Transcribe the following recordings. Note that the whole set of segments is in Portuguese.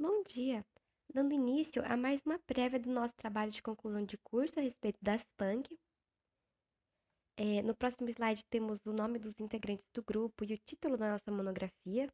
Bom dia! Dando início a mais uma prévia do nosso trabalho de conclusão de curso a respeito das PANC. No próximo slide temos o nome dos integrantes do grupo e o título da nossa monografia,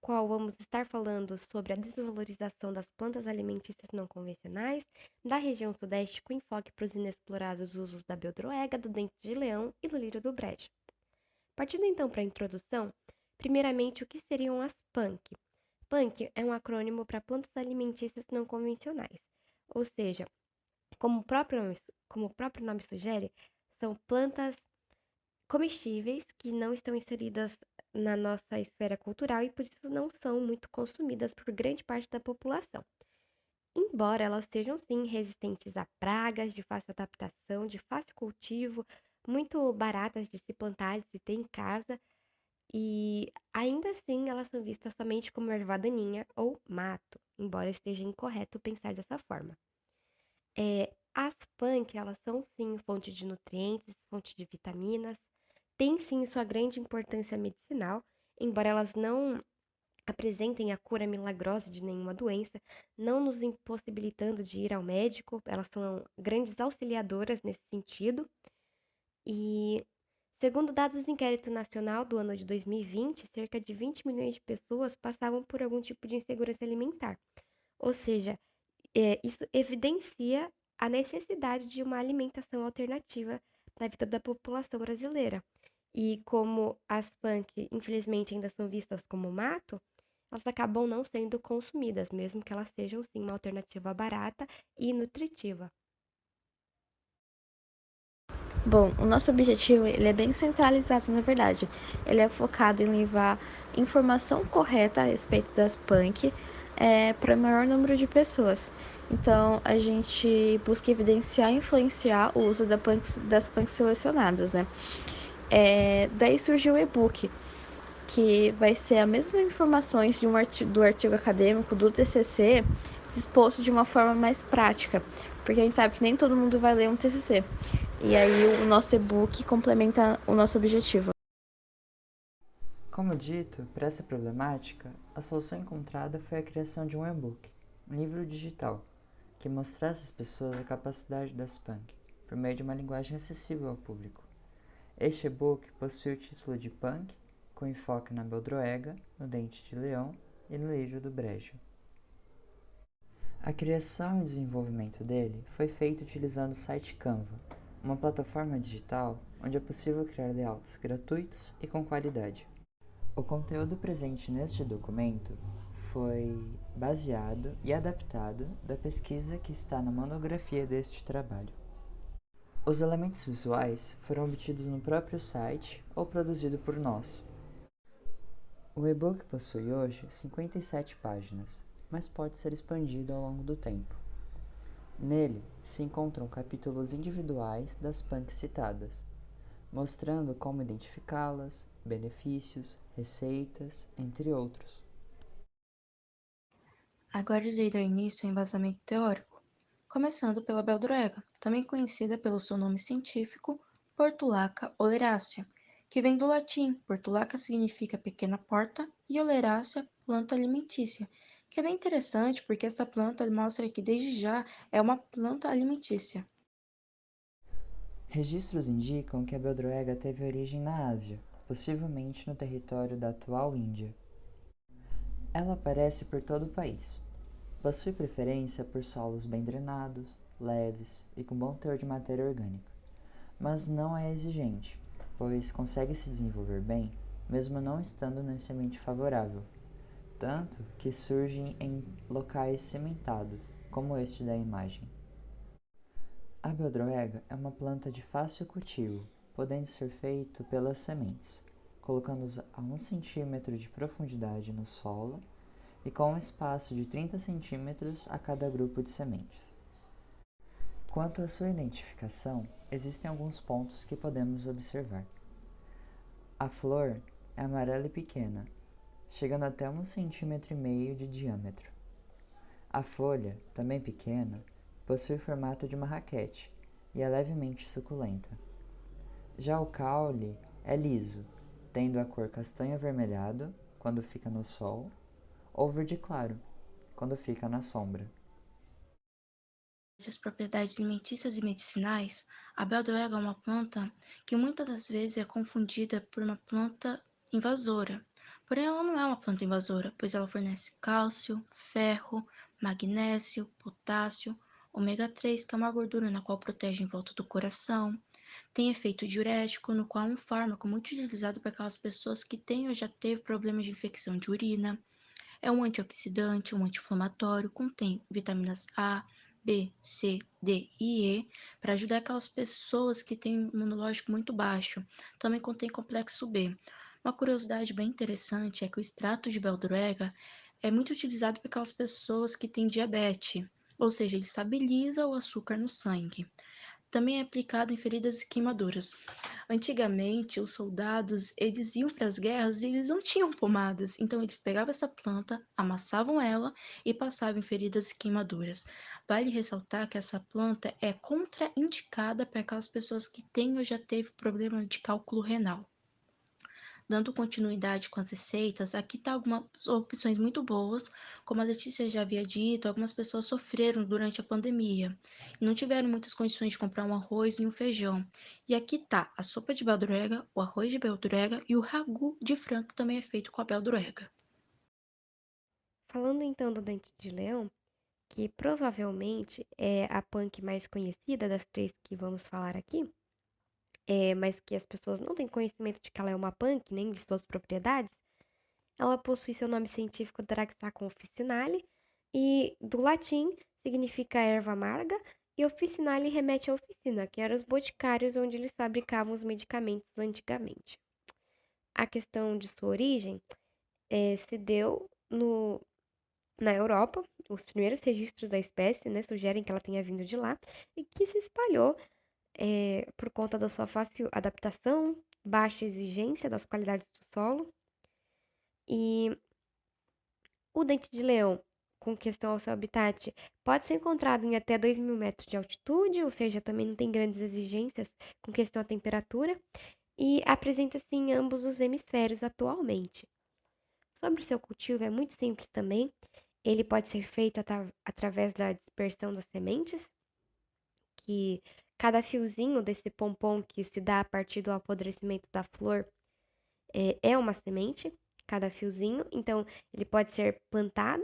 qual vamos estar falando sobre a desvalorização das plantas alimentícias não convencionais da região sudeste com enfoque para os inexplorados usos da beldroega, do dente de leão e do lírio do brejo. Partindo então para a introdução, primeiramente o que seriam as PANC? PANC é um acrônimo para plantas alimentícias não convencionais, ou seja, como o próprio nome sugere, são plantas comestíveis que não estão inseridas na nossa esfera cultural e por isso não são muito consumidas por grande parte da população. Embora elas sejam sim resistentes a pragas, de fácil adaptação, de fácil cultivo, muito baratas de se plantar, de se ter em casa, e ainda assim elas são vistas somente como erva daninha ou mato, embora esteja incorreto pensar dessa forma. As punk, elas são sim fonte de nutrientes, fonte de vitaminas, têm sim sua grande importância medicinal, embora elas não apresentem a cura milagrosa de nenhuma doença, não nos impossibilitando de ir ao médico, elas são grandes auxiliadoras nesse sentido. E segundo dados do Inquérito Nacional do ano de 2020, cerca de 20 milhões de pessoas passavam por algum tipo de insegurança alimentar. Ou seja, isso evidencia a necessidade de uma alimentação alternativa na vida da população brasileira. E como as punk, infelizmente, ainda são vistas como mato, elas acabam não sendo consumidas, mesmo que elas sejam sim uma alternativa barata e nutritiva. Bom, o nosso objetivo ele é bem centralizado, na verdade. Ele é focado em levar informação correta a respeito das punk para o maior número de pessoas. Então, a gente busca evidenciar e influenciar o uso das punks selecionadas, né? Daí surgiu o e-book, que vai ser as mesmas informações do artigo acadêmico, do TCC, disposto de uma forma mais prática, porque a gente sabe que nem todo mundo vai ler um TCC. E aí o nosso e-book complementa o nosso objetivo. Como dito, para essa problemática, a solução encontrada foi a criação de um e-book, um livro digital, que mostrasse às pessoas a capacidade das punk, por meio de uma linguagem acessível ao público. Este e-book possui o título de Punk, com enfoque na beldroega, no dente de leão e no lírio do brejo. A criação e desenvolvimento dele foi feito utilizando o site Canva, uma plataforma digital onde é possível criar layouts gratuitos e com qualidade. O conteúdo presente neste documento foi baseado e adaptado da pesquisa que está na monografia deste trabalho. Os elementos visuais foram obtidos no próprio site ou produzido por nós. O e-book possui hoje 57 páginas, mas pode ser expandido ao longo do tempo. Nele se encontram capítulos individuais das punks citadas, mostrando como identificá-las, benefícios, receitas, entre outros. Agora irei dar início ao embasamento teórico, começando pela beldroega, também conhecida pelo seu nome científico Portulaca oleracea, que vem do latim. Portulaca significa pequena porta e oleracea, planta alimentícia, que é bem interessante porque esta planta mostra que desde já é uma planta alimentícia. Registros indicam que a beldroega teve origem na Ásia, possivelmente no território da atual Índia. Ela aparece por todo o país. Possui preferência por solos bem drenados, leves e com bom teor de matéria orgânica, mas não é exigente, pois consegue se desenvolver bem mesmo não estando nesse ambiente favorável, tanto que surgem em locais cimentados, como este da imagem. A beldroega é uma planta de fácil cultivo, podendo ser feito pelas sementes, colocando-os a 1 cm de profundidade no solo e com um espaço de 30 cm a cada grupo de sementes. Quanto à sua identificação, existem alguns pontos que podemos observar. A flor é amarela e pequena, chegando até 1,5 cm de diâmetro. A folha, também pequena, possui o formato de uma raquete e é levemente suculenta. Já o caule é liso, tendo a cor castanho avermelhado quando fica no sol, ou verde claro, quando fica na sombra. As propriedades alimentícias e medicinais, a beldroga é uma planta que muitas das vezes é confundida por uma planta invasora. Porém, ela não é uma planta invasora, pois ela fornece cálcio, ferro, magnésio, potássio, ômega 3, que é uma gordura na qual protege em volta do coração. Tem efeito diurético, no qual é um fármaco muito utilizado para aquelas pessoas que têm ou já teve problemas de infecção de urina. É um antioxidante, um anti-inflamatório, contém vitaminas A, B, C, D e E para ajudar aquelas pessoas que têm um imunológico muito baixo. Também contém complexo B. Uma curiosidade bem interessante é que o extrato de beldroga é muito utilizado por aquelas pessoas que têm diabetes, ou seja, ele estabiliza o açúcar no sangue. Também é aplicado em feridas e queimaduras. Antigamente, os soldados, eles iam para as guerras e eles não tinham pomadas. Então, eles pegavam essa planta, amassavam ela e passavam em feridas e queimaduras. Vale ressaltar que essa planta é contraindicada para aquelas pessoas que têm ou já teve problema de cálculo renal. Dando continuidade com as receitas, aqui tá algumas opções muito boas. Como a Letícia já havia dito, algumas pessoas sofreram durante a pandemia e não tiveram muitas condições de comprar um arroz e um feijão. E aqui tá a sopa de beldroga, o arroz de beldroga e o ragu de frango, que também é feito com a beldroga. Falando então do dente de leão, que provavelmente é a punk mais conhecida das três que vamos falar aqui, mas que as pessoas não têm conhecimento de que ela é uma punk, nem de suas propriedades, ela possui seu nome científico Draxacum officinale e do latim significa erva amarga e officinale remete à oficina, que eram os boticários onde eles fabricavam os medicamentos antigamente. A questão de sua origem se deu na Europa. Os primeiros registros da espécie, né, sugerem que ela tenha vindo de lá e que se espalhou por conta da sua fácil adaptação, baixa exigência das qualidades do solo. E o dente de leão, com questão ao seu habitat, pode ser encontrado em até 2.000 metros de altitude, ou seja, também não tem grandes exigências com questão à temperatura, e apresenta-se em ambos os hemisférios atualmente. Sobre o seu cultivo, é muito simples também. Ele pode ser feito através da dispersão das sementes, que cada fiozinho desse pompom que se dá a partir do apodrecimento da flor é uma semente, cada fiozinho. Então, ele pode ser plantado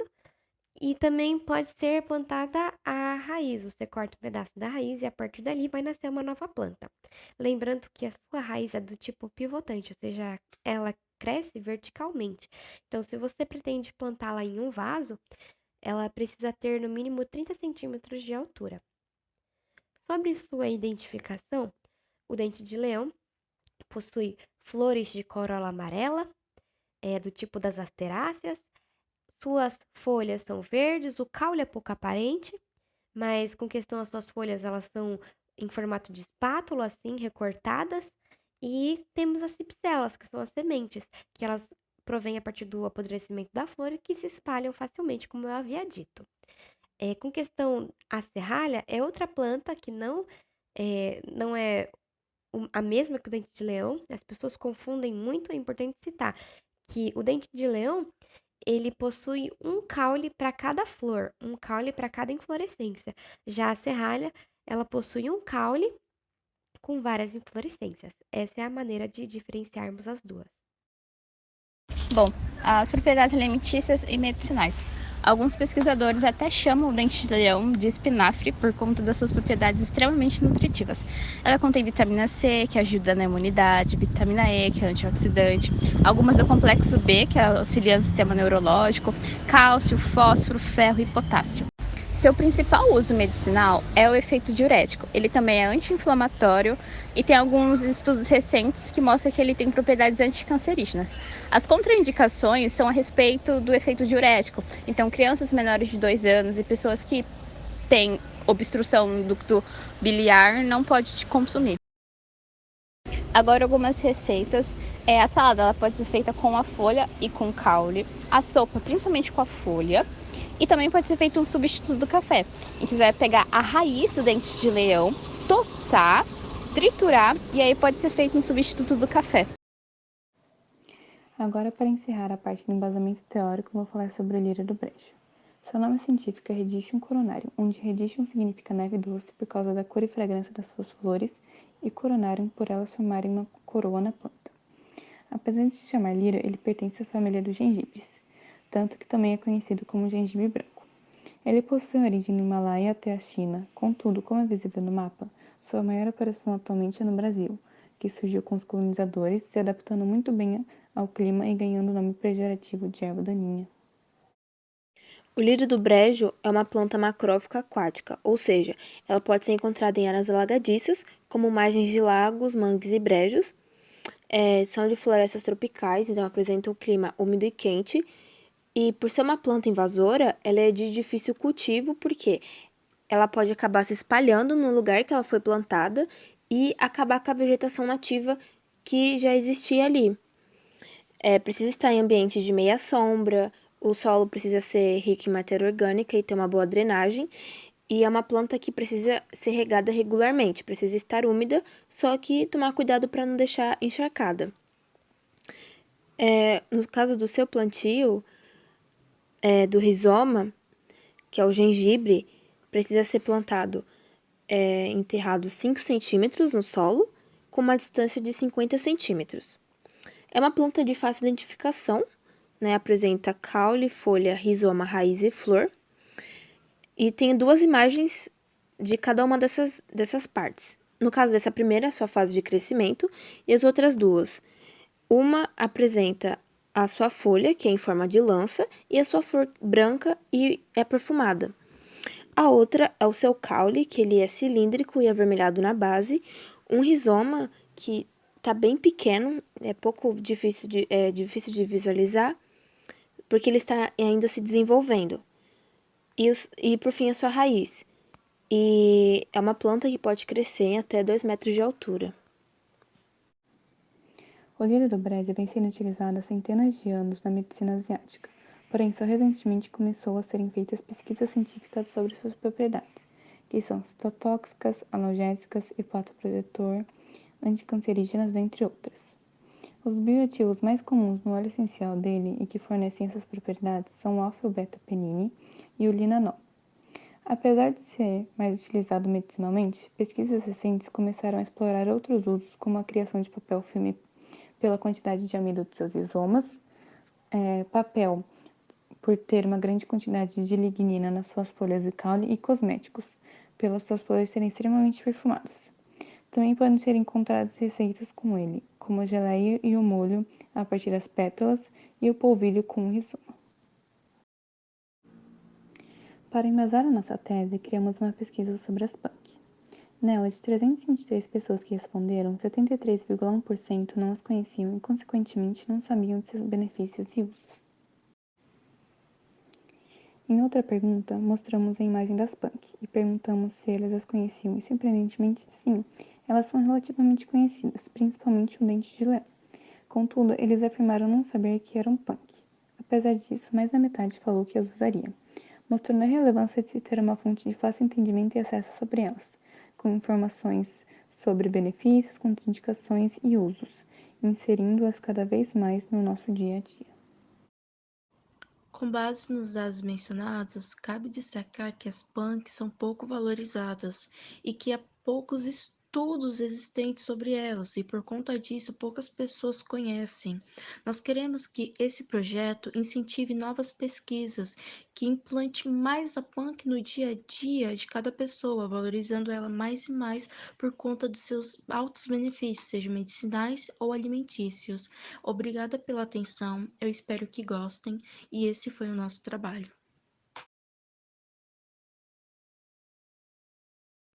e também pode ser plantada a raiz. Você corta um pedaço da raiz e a partir dali vai nascer uma nova planta. Lembrando que a sua raiz é do tipo pivotante, ou seja, ela cresce verticalmente. Então, se você pretende plantá-la em um vaso, ela precisa ter no mínimo 30 centímetros de altura. Sobre sua identificação, o dente de leão possui flores de corola amarela, do tipo das asteráceas. Suas folhas são verdes, o caule é pouco aparente, mas com questão às suas folhas, elas são em formato de espátula, assim, recortadas. E temos as cipselas, que são as sementes, que elas provêm a partir do apodrecimento da flor e que se espalham facilmente, como eu havia dito. Com questão à serralha, é outra planta que não é a mesma que o dente de leão. As pessoas confundem muito, é importante citar que o dente de leão, ele possui um caule para cada flor, um caule para cada inflorescência. Já a serralha, ela possui um caule com várias inflorescências. Essa é a maneira de diferenciarmos as duas. Bom, as propriedades alimentícias e medicinais. Alguns pesquisadores até chamam o dente de leão de espinafre por conta das suas propriedades extremamente nutritivas. Ela contém vitamina C, que ajuda na imunidade, vitamina E, que é antioxidante, algumas do complexo B, que auxilia no sistema neurológico, cálcio, fósforo, ferro e potássio. Seu principal uso medicinal é o efeito diurético. Ele também é anti-inflamatório e tem alguns estudos recentes que mostram que ele tem propriedades anticancerígenas. As contraindicações são a respeito do efeito diurético. Então, crianças menores de 2 anos e pessoas que têm obstrução do ducto biliar não podem consumir. Agora, algumas receitas. A salada ela pode ser feita com a folha e com caule. A sopa, principalmente com a folha. E também pode ser feito um substituto do café. E quiser pegar a raiz do dente de leão, tostar, triturar e aí pode ser feito um substituto do café. Agora, para encerrar a parte do embasamento teórico, vou falar sobre a lira do brejo. Seu nome científico é Redichium coronarium, onde Redichium significa neve doce por causa da cor e fragrância das suas flores e coronarium por elas formarem uma coroa na planta. Apesar de se chamar lírio, ele pertence à família dos gengibres, tanto que também é conhecido como gengibre branco. Ele possui origem no Himalaia até a China, contudo, como é visível no mapa, sua maior aparição atualmente é no Brasil, que surgiu com os colonizadores, se adaptando muito bem ao clima e ganhando o nome pejorativo de erva daninha. O lírio do brejo é uma planta macrófica aquática, ou seja, ela pode ser encontrada em áreas alagadiças, como margens de lagos, mangues e brejos. São de florestas tropicais, então apresentam um clima úmido e quente. E por ser uma planta invasora, ela é de difícil cultivo, porque ela pode acabar se espalhando no lugar que ela foi plantada e acabar com a vegetação nativa que já existia ali. Precisa estar em ambientes de meia sombra, o solo precisa ser rico em matéria orgânica e ter uma boa drenagem. E é uma planta que precisa ser regada regularmente, precisa estar úmida, só que tomar cuidado para não deixar encharcada. No caso do seu plantio, do rizoma, que é o gengibre, precisa ser plantado enterrado 5 centímetros no solo, com uma distância de 50 centímetros. É uma planta de fácil identificação, né? Apresenta caule, folha, rizoma, raiz e flor. E tem 2 imagens de cada uma dessas partes. No caso dessa primeira, a sua fase de crescimento, e as outras 2. Uma apresenta a sua folha, que é em forma de lança, e a sua flor branca e é perfumada. A outra é o seu caule, que ele é cilíndrico e avermelhado na base. Um rizoma que está bem pequeno, é pouco difícil de visualizar, porque ele está ainda se desenvolvendo. E por fim, a sua raiz. E é uma planta que pode crescer em até 2 metros de altura. O lírio do brejo vem sendo utilizado há centenas de anos na medicina asiática, porém só recentemente começou a serem feitas pesquisas científicas sobre suas propriedades, que são citotóxicas, analgésicas, hepatoprotetor, anticancerígenas, dentre outras. Os bioativos mais comuns no óleo essencial dele e que fornecem essas propriedades são o alfa-beta-penine e o linanol. Apesar de ser mais utilizado medicinalmente, pesquisas recentes começaram a explorar outros usos, como a criação de papel filme pela quantidade de amido de seus rizomas, papel por ter uma grande quantidade de lignina nas suas folhas e caule, e cosméticos, pelas suas flores serem extremamente perfumadas. Também podem ser encontradas receitas com ele, como a geleia e o molho a partir das pétalas e o polvilho com o rizoma. Para embasar a nossa tese, criamos uma pesquisa sobre as punk. Nela, de 323 pessoas que responderam, 73,1% não as conheciam e, consequentemente, não sabiam de seus benefícios e usos. Em outra pergunta, mostramos a imagem das punk e perguntamos se eles as conheciam e, surpreendentemente, sim, elas são relativamente conhecidas, principalmente o dente de leão. Contudo, eles afirmaram não saber que eram punk. Apesar disso, mais da metade falou que as usaria, mostrando a relevância de se ter uma fonte de fácil entendimento e acesso sobre elas, com informações sobre benefícios, contraindicações e usos, inserindo-as cada vez mais no nosso dia a dia. Com base nos dados mencionados, cabe destacar que as punks são pouco valorizadas e que há poucos estudos existentes sobre elas e por conta disso poucas pessoas conhecem. Nós queremos que esse projeto incentive novas pesquisas, que implante mais a punk no dia a dia de cada pessoa, valorizando ela mais e mais por conta dos seus altos benefícios, sejam medicinais ou alimentícios. Obrigada pela atenção, eu espero que gostem e esse foi o nosso trabalho.